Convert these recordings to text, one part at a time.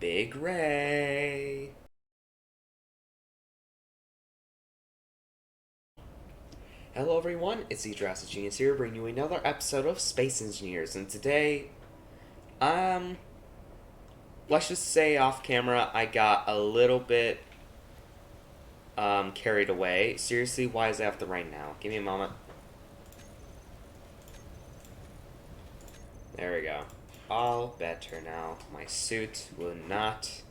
Big Ray. Hello everyone, it's the Jurassic Genius here, bringing you another episode of Space Engineers, and today, um, let's just say off camera, I got a little bit, carried away. Seriously, why does it have to rain now? Give me a moment. There we go. All better now. My suit will not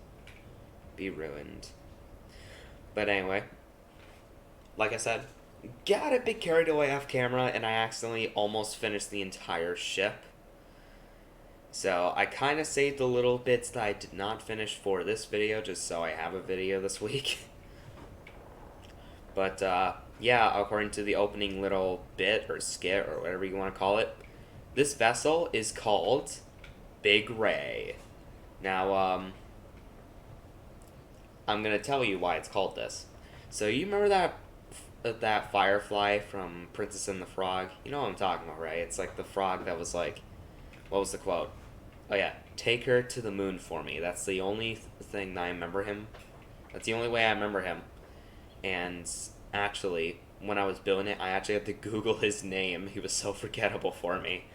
be ruined. But anyway, like I said, got a bit carried away off camera, and I accidentally almost finished the entire ship. So I kind of saved the little bits that I did not finish for this video, just so I have a video this week. But yeah, according to the opening little bit or skit or whatever you want to call it, this vessel is called Big Ray. Now, I'm gonna tell you why it's called this. So you remember that firefly from Princess and the Frog? You know what I'm talking about, right? It's like the frog that was like, what was the quote? Oh yeah, take her to the moon for me. That's the only thing that I remember him. That's the only way I remember him. And actually, when I was building it, I actually had to Google his name. He was so forgettable for me.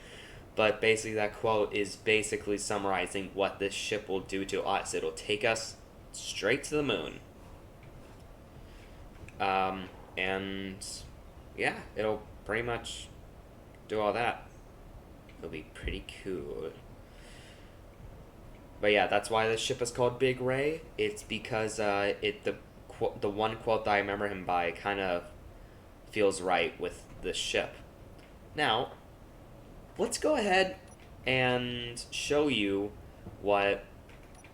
But basically, that quote is basically summarizing what this ship will do to us. It'll take us straight to the moon. And yeah, it'll pretty much do all that. It'll be pretty cool. But yeah, that's why this ship is called Big Ray. It's because the one quote that I remember him by kind of feels right with this ship. Now, let's go ahead and show you what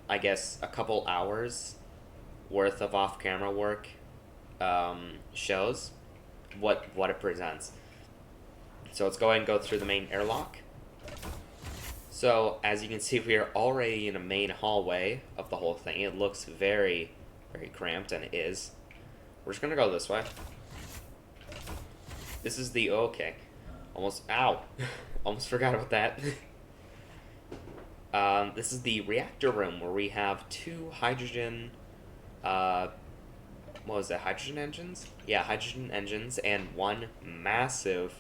I guess a couple hours worth of off-camera work shows, what it presents. So let's go ahead and go through the main airlock. So, as you can see, we are already in a main hallway of the whole thing. It looks very, very cramped, and it is. We're just gonna go this way. This is the, okay. Almost, ow. Almost forgot about that. This is the reactor room, where we have two hydrogen, what was that, hydrogen engines? Yeah, hydrogen engines, and one massive,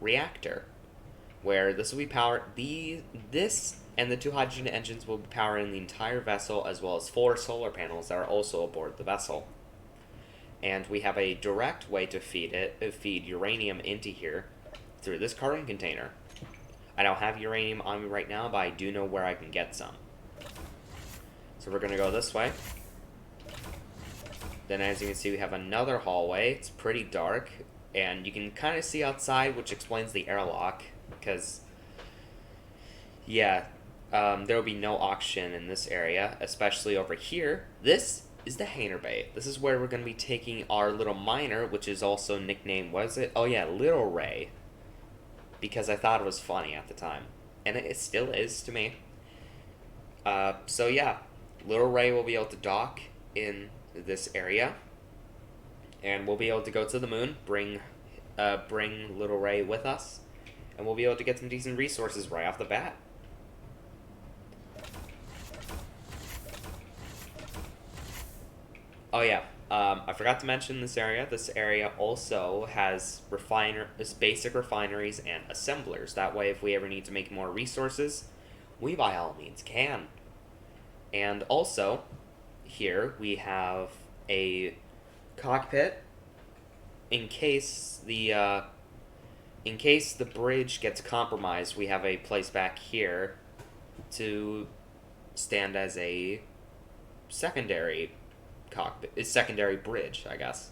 reactor, where this will be powered. This and the two hydrogen engines will be powering the entire vessel, as well as 4 solar panels that are also aboard the vessel. And we have a direct way to feed uranium into here through this carton container. I don't have uranium on me right now, but I do know where I can get some. So we're gonna go this way. Then, as you can see, we have another hallway. It's pretty dark, and you can kind of see outside, which explains the airlock. Because, yeah, there will be no oxygen in this area, especially over here. This is the hangar bay. This is where we're going to be taking our little miner, which is also nicknamed, what is it? Oh yeah, Little Ray. Because I thought it was funny at the time. And it still is to me. So yeah, Little Ray will be able to dock in this area. And we'll be able to go to the moon, bring Little Ray with us. And we'll be able to get some decent resources right off the bat. Oh yeah, I forgot to mention this area. This area also has basic refineries and assemblers. That way, if we ever need to make more resources, we by all means can. And also, here we have a cockpit in case the bridge gets compromised. We have a place back here to stand as a secondary cockpit, secondary bridge, I guess.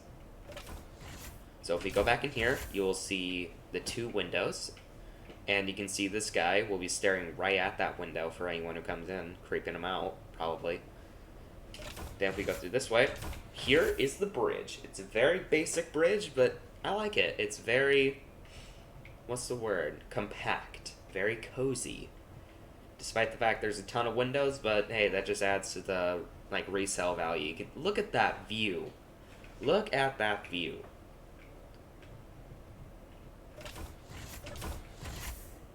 So if we go back in here, you will see the 2 windows, and you can see this guy will be staring right at that window for anyone who comes in, creeping him out, probably. Then if we go through this way, here is the bridge. It's a very basic bridge, but I like it. It's very, what's the word? Compact. Very cozy. Despite the fact there's a ton of windows, but hey, that just adds to the resale value. You can look at that view. Look at that view.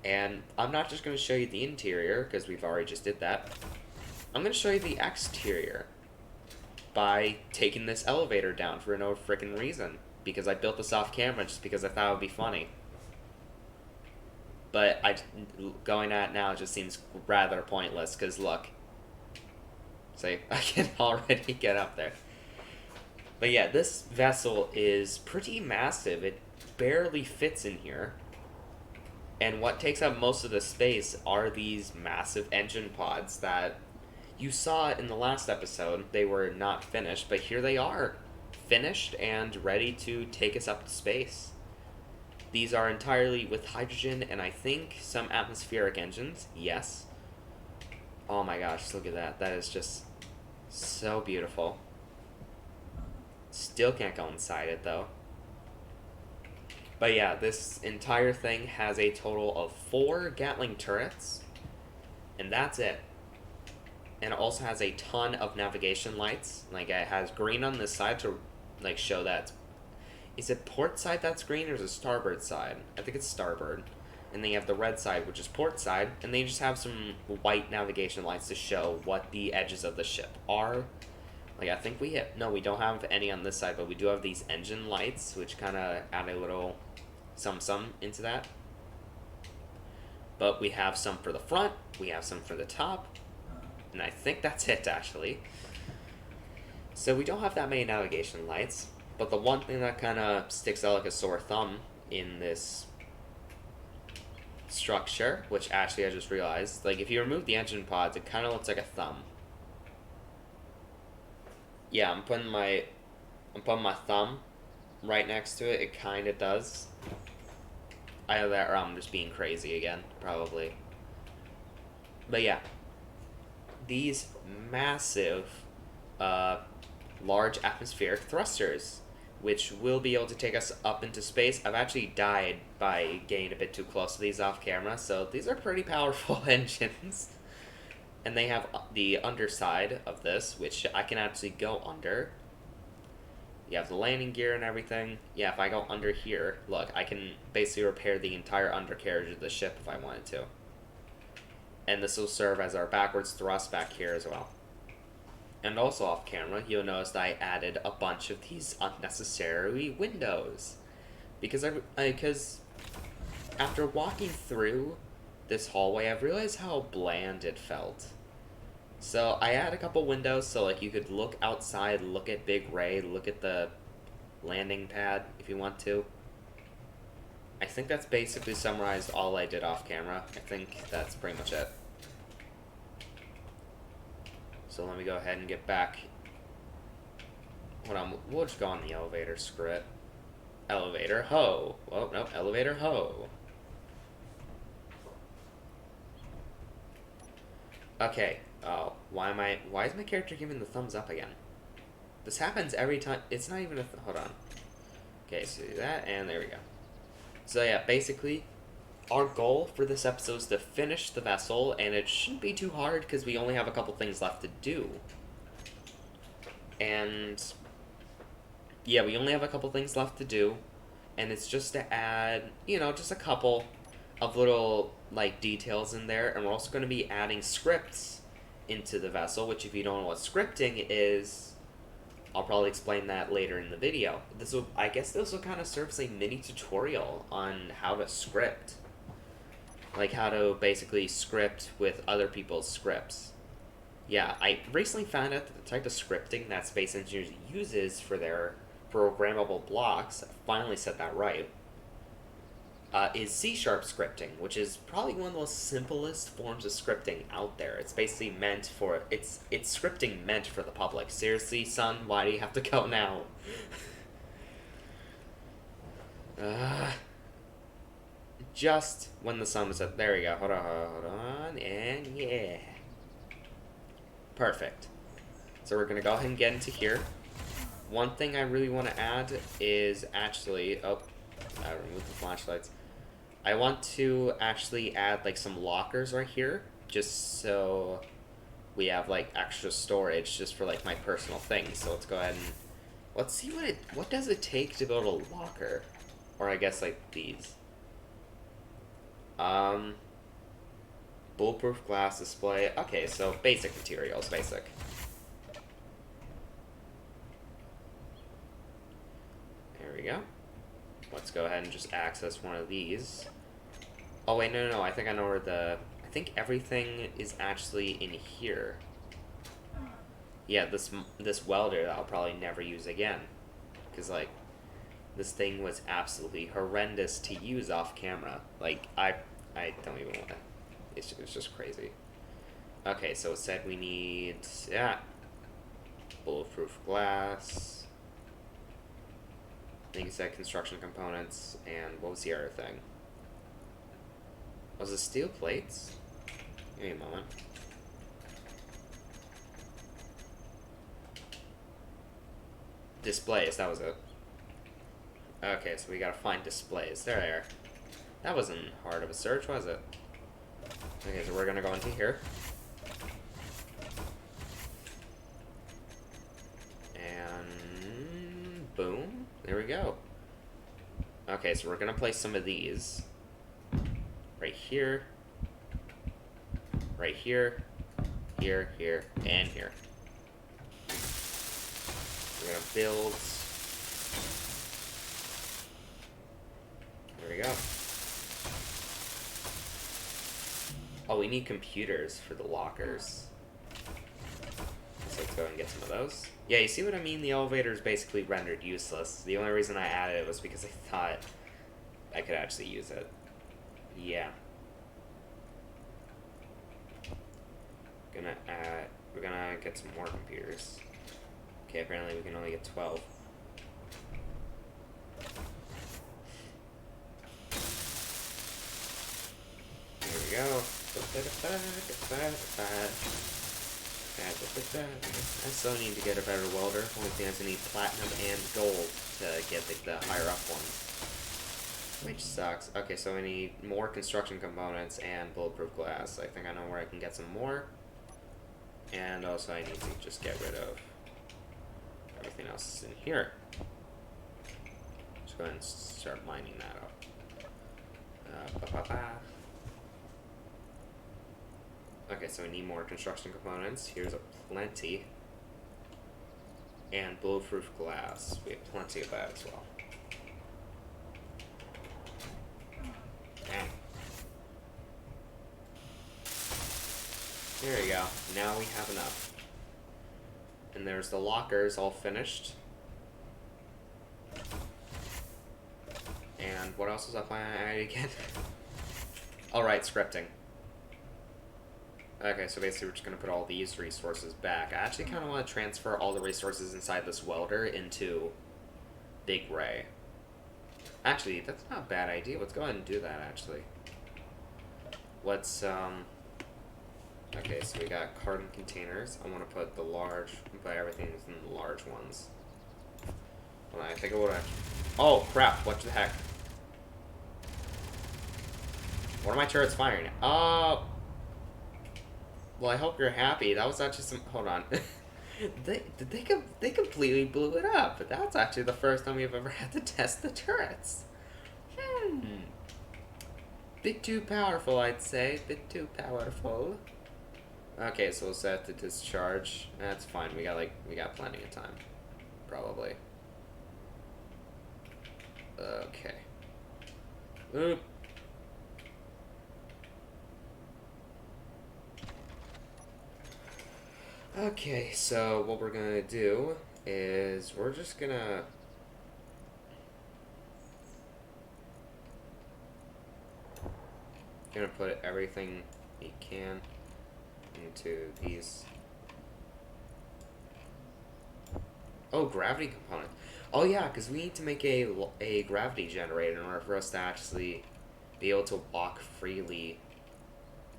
And I'm not just going to show you the interior, because we've already just did that. I'm going to show you the exterior by taking this elevator down for no freaking reason. Because I built this off camera just because I thought it would be funny. But going at it now just seems rather pointless, because look. See, I can already get up there. But yeah, this vessel is pretty massive. It barely fits in here. And what takes up most of the space are these massive engine pods that you saw in the last episode. They were not finished, but here they are, finished and ready to take us up to space. These are entirely with hydrogen and I think some atmospheric engines, yes. Oh my gosh, look at that. That is just so beautiful. Still can't go inside it though. But yeah, this entire thing has a total of 4 Gatling turrets, and that's it. And it also has a ton of navigation lights. Like, it has green on this side to, like, show that. Is it port side that's green, or is it starboard side? I think it's starboard. And then you have the red side, which is port side, and then you just have some white navigation lights to show what the edges of the ship are. Like, I think we we don't have any on this side, but we do have these engine lights, which kind of add a little some into that. But we have some for the front, we have some for the top, and I think that's it, actually. So we don't have that many navigation lights, but the one thing that kind of sticks out like a sore thumb in this structure, which actually I just realized, like, if you remove the engine pods, it kind of looks like a thumb. Yeah, I'm putting my thumb right next to it. It kind of does. Either that or I'm just being crazy again, probably. But yeah, these massive, large atmospheric thrusters, which will be able to take us up into space. I've actually died by getting a bit too close to these off camera, so these are pretty powerful engines. And they have the underside of this, which I can actually go under. You have the landing gear and everything. Yeah, if I go under here, look, I can basically repair the entire undercarriage of the ship if I wanted to. And this will serve as our backwards thrust back here as well. And also off camera, you'll notice that I added a bunch of these unnecessary windows. Because after walking through this hallway, I've realized how bland it felt. So I added a couple windows so like you could look outside, look at Big Ray, look at the landing pad if you want to. I think that's basically summarized all I did off camera. I think that's pretty much it. So let me go ahead and get back. Hold on, we'll just go on the elevator, screw it. Elevator, ho! Oh, no, elevator, ho! Okay. Oh, why is my character giving the thumbs up again? This happens every time. It's not even hold on. Okay, so do that, and there we go. So yeah, basically, our goal for this episode is to finish the vessel, and it shouldn't be too hard because we only have a couple things left to do. And yeah, we only have a couple things left to do, and it's just to add, just a couple of little, like, details in there, and we're also going to be adding scripts into the vessel, which if you don't know what scripting is, I'll probably explain that later in the video. I guess this will kind of serve as a mini tutorial on how to script. Like how to basically script with other people's scripts. Yeah, I recently found out that the type of scripting that Space Engineers uses for their programmable blocks, I finally said that right, is C# scripting, which is probably one of the most simplest forms of scripting out there. It's basically meant for it's scripting meant for the public. Seriously, son, why do you have to go now? Just when the sun was up. There we go. Hold on, and yeah, perfect. So we're gonna go ahead and get into here. One thing I really want to add is actually I removed the flashlights. I want to actually add like some lockers right here, just so we have like extra storage just for like my personal things. So let's go ahead and let's see what does it take to build a locker, or I guess like these. Um, bulletproof glass display. Okay, so basic materials, basic. There we go. Let's go ahead and just access one of these. Oh wait, no, I think I know where I think everything is actually in here. Yeah, this welder that I'll probably never use again, because like, this thing was absolutely horrendous to use off camera. Like, I don't even want to. It's just crazy. Okay, so it said we need, yeah, bulletproof glass. I think it said construction components, and what was the other thing? Was it steel plates? Give me a moment. Displays, that was it. Okay, so we gotta find displays. There they are. That wasn't hard of a search, was it? Okay, so we're gonna go into here. And boom. There we go. Okay, so we're gonna place some of these right here, right here, here, here, and here. We're gonna build. There we go. Oh, we need computers for the lockers. So let's go and get some of those. Yeah, you see what I mean? The elevator is basically rendered useless. The only reason I added it was because I thought I could actually use it. Yeah. We're gonna get some more computers. Okay, apparently we can only get 12. There we go. I still need to get a better welder. Only thing is I need platinum and gold to get the higher up ones. Which sucks. Okay, so I need more construction components and bulletproof glass. I think I know where I can get some more. And also I need to just get rid of everything else in here. Just go ahead and start mining that up. Okay, so we need more construction components. Here's a plenty. And bulletproof glass. We have plenty of that as well. Damn. There you go. Now we have enough. And there's the lockers all finished. And what else was I planning again? Alright, scripting. Okay, so basically we're just going to put all these resources back. I actually kind of want to transfer all the resources inside this welder into Big Ray. Actually, that's not a bad idea. Let's go ahead and do that, actually. Let's, okay, so we got carton containers. I want to put everything in the large ones. Hold on, I think I would have... Oh, crap, what the heck? One of my turrets firing. Well, I hope you're happy. That was actually some... Hold on. They completely blew it up. But that's actually the first time we've ever had to test the turrets. Bit too powerful, I'd say. Bit too powerful. Okay, so we'll set to discharge. That's fine. We got plenty of time. Probably. Okay. Oop. Okay, so what we're gonna do is we're just gonna put everything we can into these. Oh, gravity component. Oh yeah, because we need to make a gravity generator in order for us to actually be able to walk freely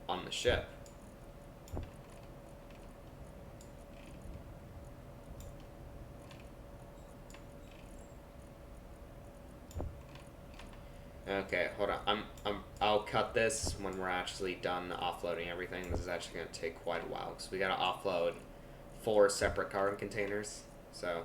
on the ship. Okay, hold on. I'll cut this when we're actually done offloading everything. This is actually going to take quite a while because we got to offload 4 separate carton containers. So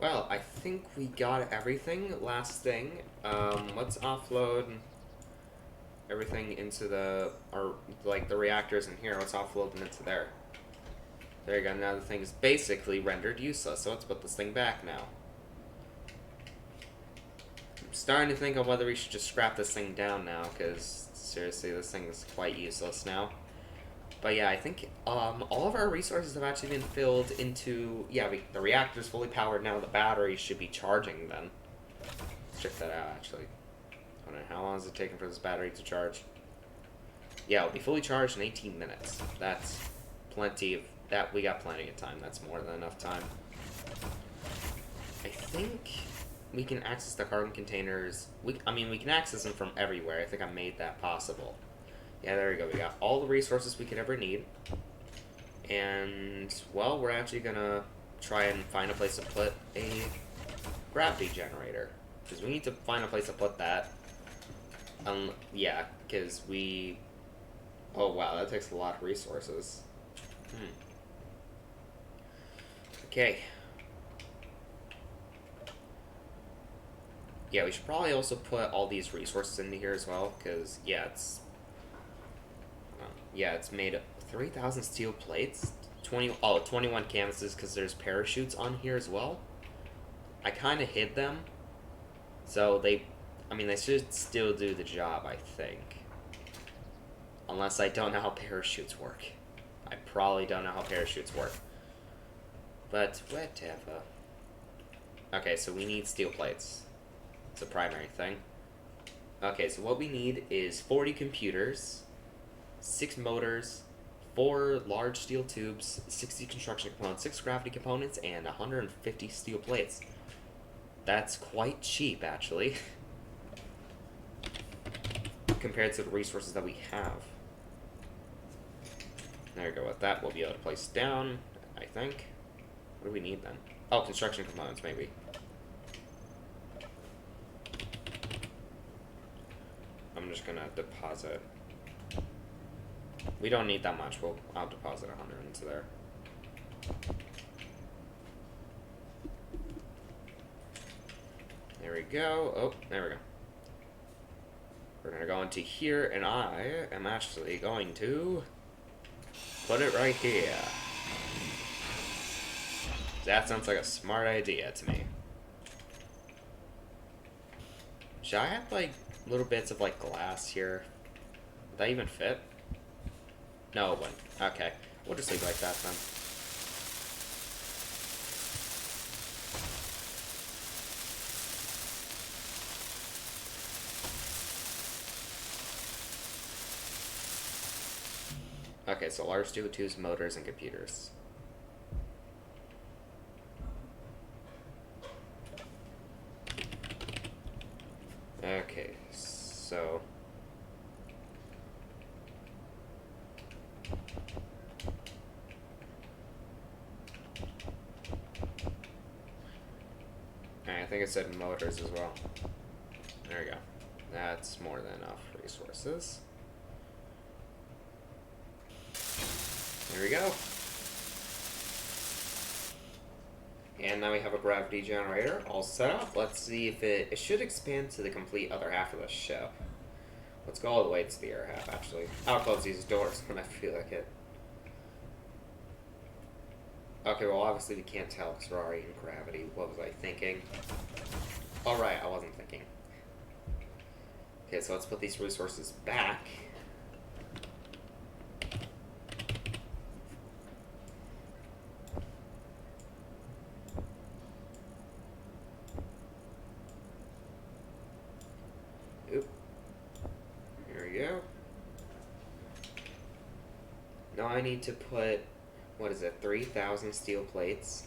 Well, I think we got everything. Last thing, let's offload everything into the reactors in here. Let's offload them into there. There you go. Now the thing is basically rendered useless. So let's put this thing back now. I'm starting to think of whether we should just scrap this thing down now, because seriously, this thing is quite useless now. But yeah, I think all of our resources have actually been filled into... Yeah, the reactor's fully powered now. The battery should be charging then. Let's check that out, actually. I don't know, how long is it taking for this battery to charge? Yeah, it'll be fully charged in 18 minutes. That's plenty of... We got plenty of time. That's more than enough time. I think we can access the carbon containers. I mean, we can access them from everywhere. I think I made that possible. Yeah, there we go. We got all the resources we could ever need. And, well, we're actually gonna try and find a place to put a gravity generator. Because we need to find a place to put that. Yeah, because we... Oh, wow, that takes a lot of resources. Okay. Yeah, we should probably also put all these resources into here as well, because, yeah, it's made of 3,000 steel plates, 21 canvases, because there's parachutes on here as well. I kind of hid them, so they should still do the job, I think. Unless I don't know how parachutes work. I probably don't know how parachutes work. But whatever. Okay, so we need steel plates. It's a primary thing. Okay, so what we need is 40 computers, 6 motors, 4 large steel tubes, 60 construction components, 6 gravity components, and 150 steel plates. That's quite cheap, actually, compared to the resources that we have. There we go. With that, we'll be able to place down, I think. What do we need then? Oh, construction components, maybe. I'm just gonna deposit. We don't need that much. I'll deposit 100 into there. There we go. Oh, there we go. We're gonna go into here, and I am actually going to put it right here. That sounds like a smart idea to me. Should I have, like, little bits of, like, glass here? Would that even fit? No, it wouldn't. Okay. We'll just leave it like that, then. Okay, so large steel tubes, motors, and computers. Okay, so... I think it said motors as well. There we go. That's more than enough resources. There we go. And now we have a gravity generator all set up. Let's see if it should expand to the complete other half of the ship. Let's go all the way to the air half, actually. I'll close these doors when I feel like it. Okay, well, obviously we can't tell because we're already in gravity. What was I thinking? Alright, I wasn't thinking. Okay, so let's put these resources back. Oop. There we go. Now I need to put, what is it, 3,000 steel plates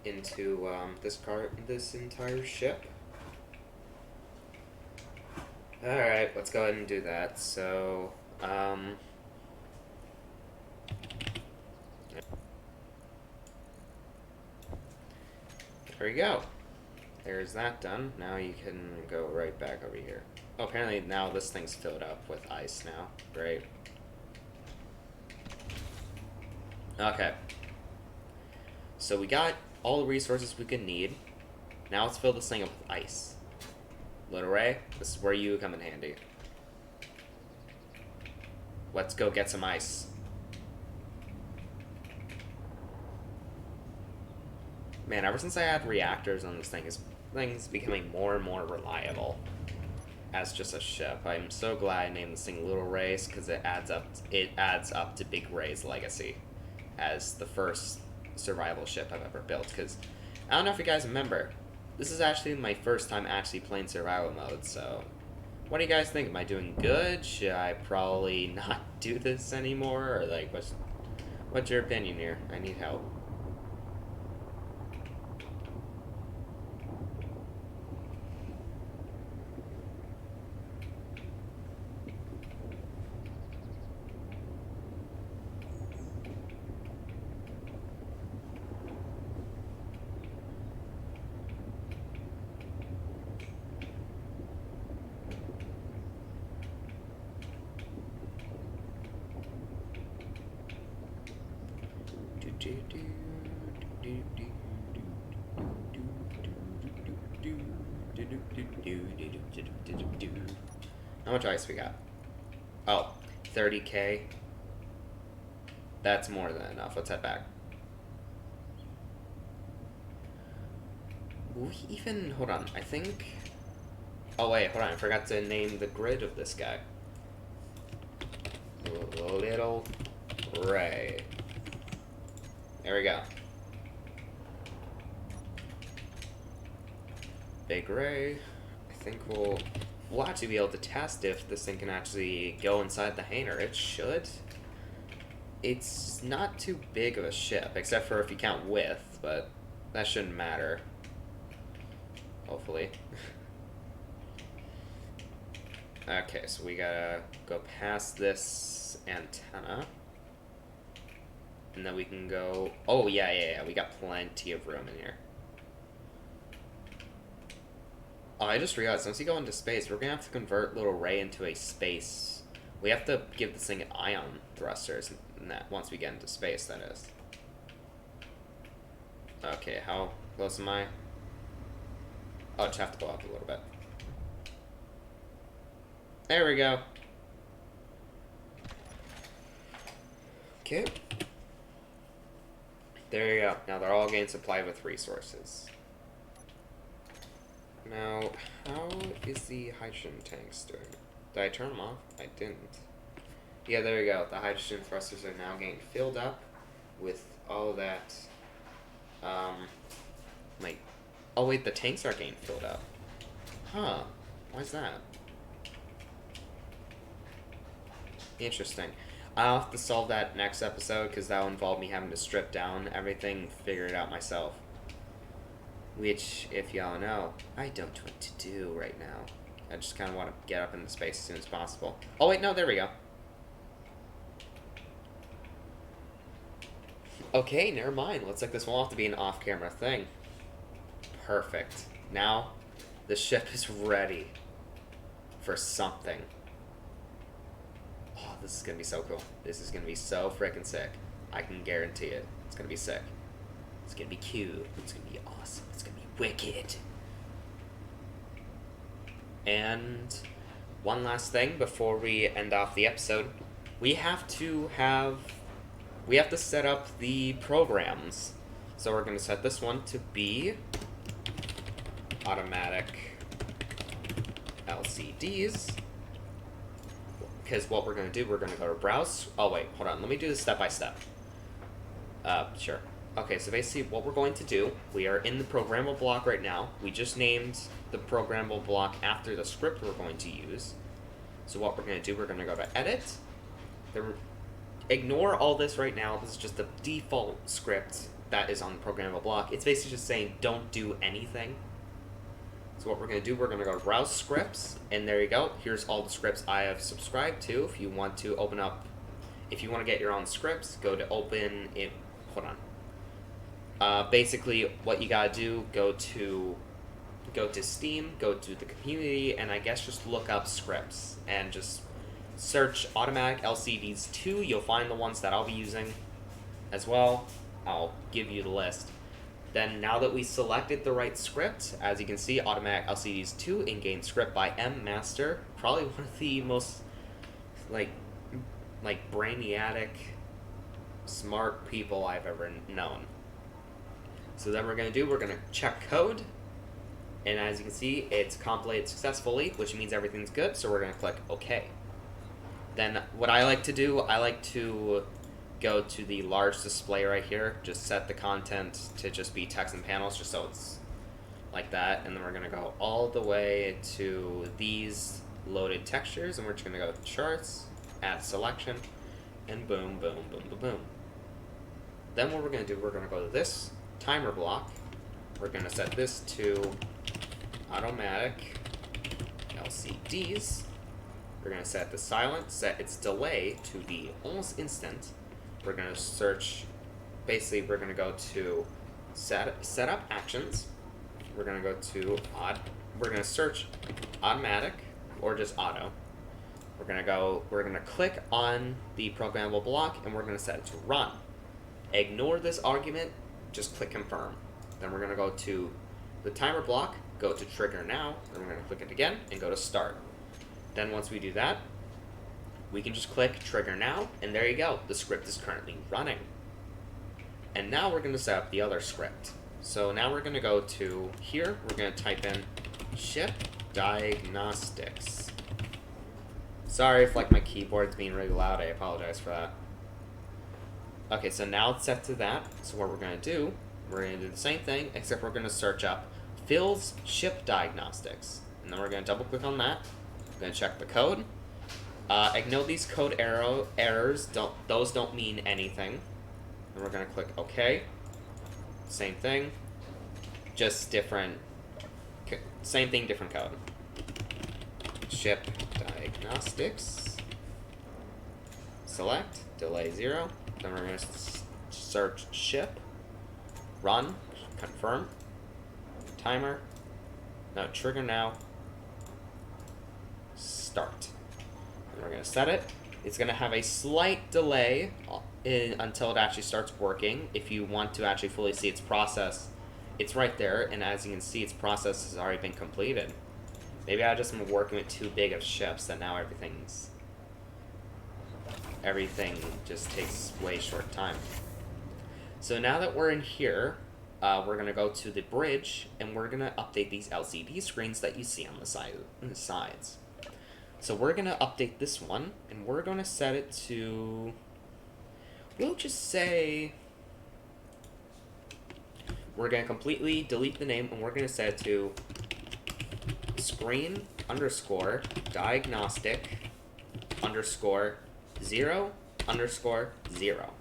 into this entire ship. Alright, let's go ahead and do that. So, there we go. There's that done. Now you can go right back over here. Oh, apparently now this thing's filled up with ice now. Great. Okay. So we got all the resources we could need. now let's fill this thing up with ice. Little Ray, this is where you come in handy. Let's go get some ice. Man, ever since I had reactors on this thing's becoming more and more reliable as just a ship. I'm so glad I named this thing Little Ray's, because it adds up to Big Ray's legacy as the first survival ship I've ever built. Because I don't know if you guys remember, this is actually my first time actually playing survival mode. So, what do you guys think? Am I doing good? Should I probably not do this anymore? Or like, what's your opinion here? I need help. How much ice we got? Oh, 30k. That's more than enough. Let's head back. Hold on, I think... Oh wait, hold on, I forgot to name the grid of this guy. Little Ray. There we go. Big Ray. I think we'll actually be able to test if this thing can actually go inside the hangar. It should. It's not too big of a ship, except for if you count width, but that shouldn't matter. Hopefully. Okay, so we gotta go past this antenna. And then we can go... Oh, yeah. We got plenty of room in here. Oh, I just realized, once you go into space, we're gonna have to convert Little Ray into a space... We have to give this thing ion thrusters, and that once we get into space, that is. Okay, how close am I? Oh, just have to go up a little bit. There we go. Okay. There you go. Now they're all getting supplied with resources. Now, how is the hydrogen tanks doing? Did I turn them off? I didn't. Yeah, there you go. The hydrogen thrusters are now getting filled up with all that, like... Oh wait, the tanks are getting filled up. Huh. Why's that? Interesting. I'll have to solve that next episode, because that'll involve me having to strip down everything, figure it out myself. Which, if y'all know, I don't want to do right now. I just kind of want to get up into space as soon as possible. Oh wait, no, there we go. Okay, never mind. Looks like this won't have to be an off-camera thing. Perfect. Now, the ship is ready for something. Oh, this is gonna be so cool. This is gonna be so freaking sick. I can guarantee it. It's gonna be sick. It's gonna be cute. It's gonna be awesome. It's gonna be wicked. And one last thing before we end off the episode. We have to set up the programs. So we're gonna set this one to be automatic LCDs. Because what we're going to do, we're going to go to browse. Oh, wait, hold on. Let me do this step by step. Sure. Okay, so basically what we're going to do, we are in the programmable block right now. We just named the programmable block after the script we're going to use. So what we're going to do, we're going to go to edit. Ignore all this right now. This is just the default script that is on the programmable block. It's basically just saying don't do anything. So what we're going to do, we're going to go to browse scripts, and there you go. Here's all the scripts I have subscribed to. If you want to open up, if you want to get your own scripts, go to open it. Hold on. Basically, what you got to do, go to Steam, go to the community, and I guess just look up scripts and just search automatic LCDs 2. You'll find the ones that I'll be using as well. I'll give you the list. Then now that we selected the right script, as you can see, Automatic LCDs 2 in-game script by M Master, probably one of the most like brainiac, smart people I've ever known. So then we're gonna check code, and as you can see, it's compiled successfully, which means everything's good. So we're gonna click OK. Then what I like to do, I like to go to the large display right here, just set the content to just be text and panels, just so it's like that, and then we're going to go all the way to these loaded textures, and we're just going to go charts, add selection, and boom, boom, boom, boom, boom. Then what we're going to do, we're going to go to this timer block, we're going to set this to automatic LCDs, we're going to set the silence, set its delay to be almost instant. We're going to search, basically we're going to go to set up actions. We're going to go to we're going to search automatic or just auto. We're going to click on the programmable block and we're going to set it to run. Ignore this argument, just click confirm. Then we're going to go to the timer block, go to trigger now, and we're going to click it again and go to start. Then once we do that, we can just click trigger now, and there you go. The script is currently running. And now we're going to set up the other script. So now we're going to go to here. We're going to type in ship diagnostics. Sorry if my keyboard's being really loud. I apologize for that. Okay, so now it's set to that. So what we're going to do, we're going to do the same thing, except we're going to search up Phil's ship diagnostics. And then we're going to double click on that. We're going to check the code. Ignore these code errors. Those don't mean anything. And we're gonna click OK. Same thing, just different. Same thing, different code. Ship diagnostics. Select delay 0. Then we're gonna search ship. Run. Confirm. Timer. No, trigger now. Start. We're going to set it. It's going to have a slight delay until it actually starts working. If you want to actually fully see its process, it's right there, and as you can see, its process has already been completed. Maybe I just am working with too big of ships that now everything just takes way short time. So now that we're in here, we're going to go to the bridge, and we're going to update these LCD screens that you see on the sides. So we're going to update this one, and we're going to set it to, we'll just say, we're going to completely delete the name, and we're going to set it to screen _ diagnostic _ 0 _ 0.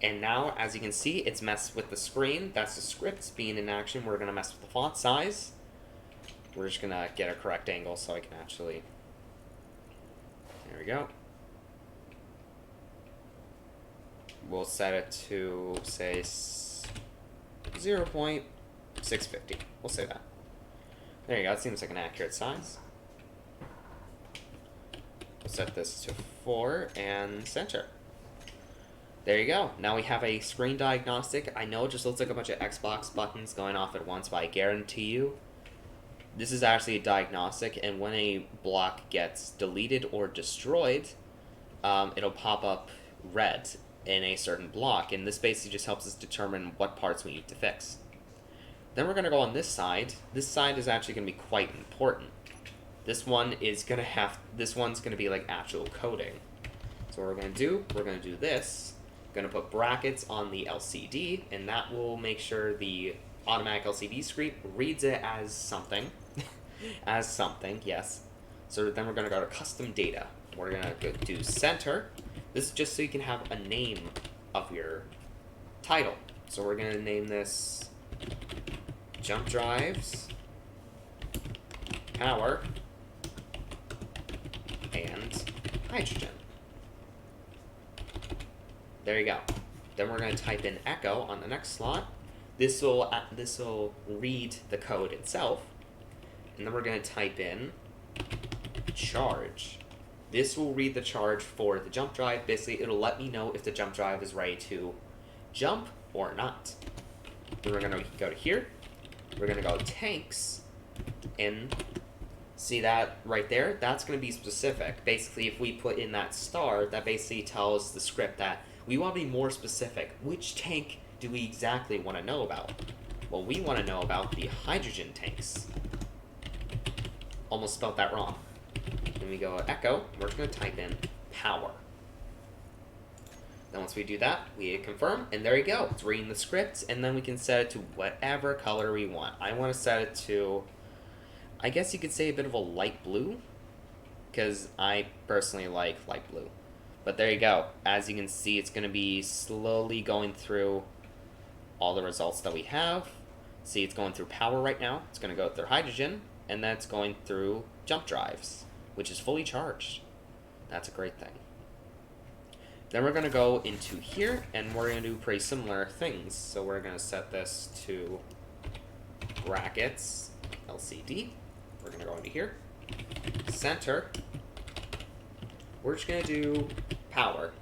And now, as you can see, it's messed with the screen. That's the script being in action. We're going to mess with the font size. We're just going to get a correct angle so I can actually... There we go. We'll set it to, say, 0.650. We'll say that. There you go. It seems like an accurate size. We'll set this to 4 and center. There you go. Now we have a screen diagnostic. I know it just looks like a bunch of Xbox buttons going off at once, but I guarantee you this is actually a diagnostic, and when a block gets deleted or destroyed, it'll pop up red in a certain block, and this basically just helps us determine what parts we need to fix. Then we're going to go on this side. This side is actually going to be quite important. This one's going to be like actual coding. So what we're going to do, this. Going to put brackets on the LCD, and that will make sure the automatic LCD screen reads it as something. As something, yes. So then we're going to go to custom data. We're going to do center. This is just so you can have a name of your title. So we're going to name this jump drives, power, and hydrogen. There you go. Then we're going to type in echo on the next slot. This will read the code itself. And then we're going to type in charge. This will read the charge for the jump drive. Basically, it'll let me know if the jump drive is ready to jump or not. Then we're gonna go to here. We're gonna go tanks, and see that right there? That's gonna be specific. Basically, if we put in that star, that basically tells the script that we want to be more specific. Which tank do we exactly want to know about? Well, we want to know about the hydrogen tanks. Almost spelled that wrong. Then we go echo. We're just gonna type in power. Then once we do that, we hit confirm, and there you go. It's reading the script, and then we can set it to whatever color we want. I want to set it to, I guess you could say a bit of a light blue, because I personally like light blue. But there you go. As you can see, it's going to be slowly going through all the results that we have. See, it's going through power right now. It's going to go through hydrogen, and then it's going through jump drives, which is fully charged. That's a great thing. Then we're going to go into here, and we're going to do pretty similar things. So we're going to set this to brackets, LCD. We're going to go into here, center. We're just going to do power,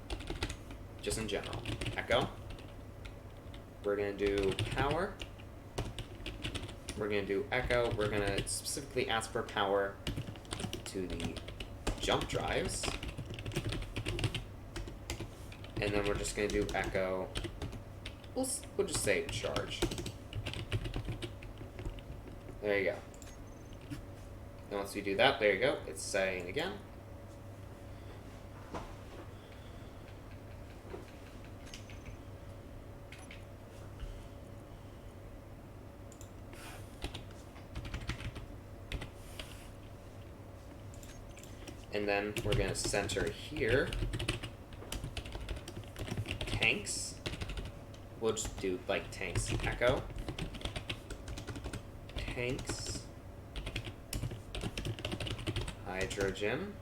just in general. Echo. We're going to do power. We're going to do echo. We're going to specifically ask for power to the jump drives. And then we're just going to do echo. We'll just say charge. There you go. And once we do that, there you go. It's saying again. And then we're going to center here. Tanks. We'll just do like tanks echo. Tanks. Hydrogen.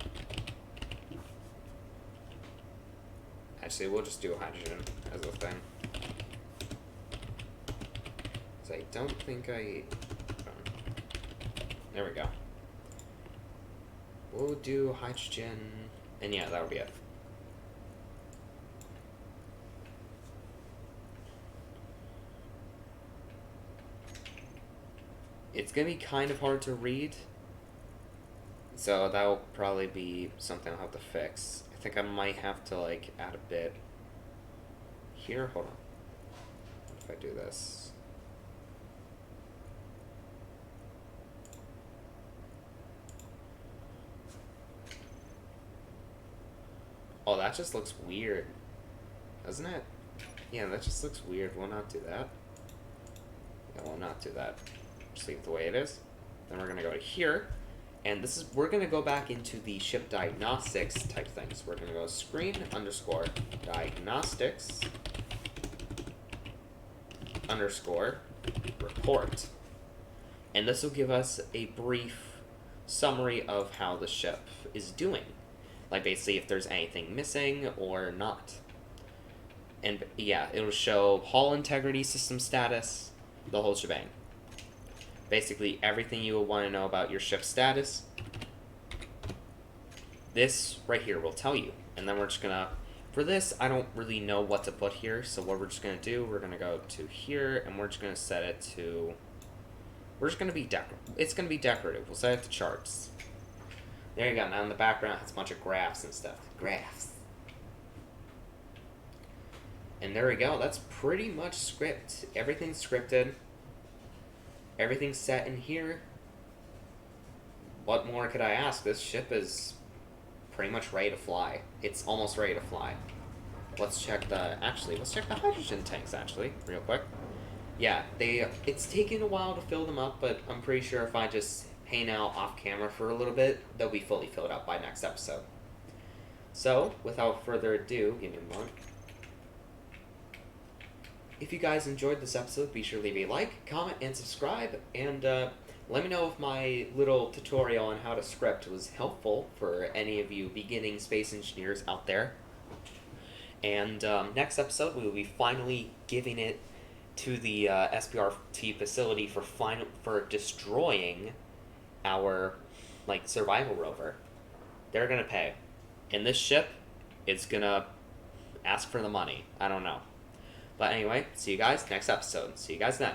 Actually, we'll just do hydrogen as a thing. So I don't think there we go. We'll do hydrogen, and yeah, that'll be it. It's going to be kind of hard to read, so that'll probably be something I'll have to fix. I think I might have to, like, add a bit here. Hold on. What if I do this? Oh, that just looks weird, doesn't it? Yeah, that just looks weird. We'll not do that. Yeah, we'll not do that. Just leave it the way it is. Then we're going to go to here, and this is, we're going to go back into the ship diagnostics type things. We're going to go screen underscore diagnostics underscore report. And this will give us a brief summary of how the ship is doing. Like basically if there's anything missing or not. And yeah, it'll show hull integrity, system status, the whole shebang. Basically everything you will want to know about your ship's status. This right here will tell you. And then we're just gonna, for this, I don't really know what to put here. So what we're just gonna do, we're gonna go to here and we're just gonna set it to, we're just gonna be it's gonna be decorative. We'll set it to charts. There you go. Now in the background, it's a bunch of graphs and stuff. Graphs. And there we go. That's pretty much script. Everything's scripted. Everything's set in here. What more could I ask? This ship is pretty much ready to fly. It's almost ready to fly. Let's check the hydrogen tanks, actually, real quick. Yeah, it's taken a while to fill them up, but I'm pretty sure if I just hang out off camera for a little bit, they'll be fully filled up by next episode. So, without further ado, give me a moment. If you guys enjoyed this episode, be sure to leave a like, comment, and subscribe, and let me know if my little tutorial on how to script was helpful for any of you beginning space engineers out there. And next episode, we will be finally giving it to the SPRT facility for destroying our survival rover. They're gonna pay, and this ship is gonna ask for the money. I don't know. But anyway, see you guys next episode. See you guys then.